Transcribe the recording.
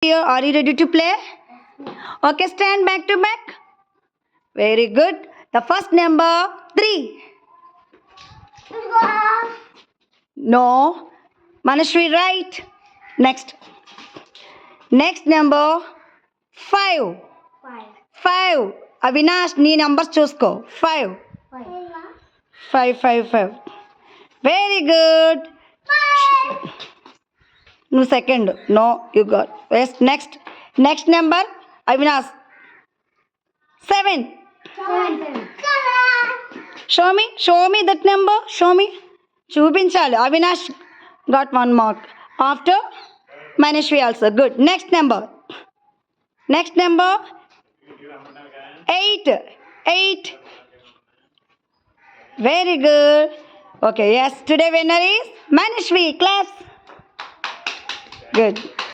Here, are you ready to play? Okay, stand back to back. Very good. The first number 3. No. Manashwi, right. Next. Next number 5. 5. Avinash, నీ numbers చూసుకో. 5. 5, 5, 5. Very good. No, second. No, you got. Yes, next. Next number, Avinash. 7. Show me that number. Show me. చూపించాలి. Avinash got 1 mark. After Manashwi also. Good. Next number. Next number 8. 8. Very good. Okay, yes. Today winner is Manashwi. Class. Good.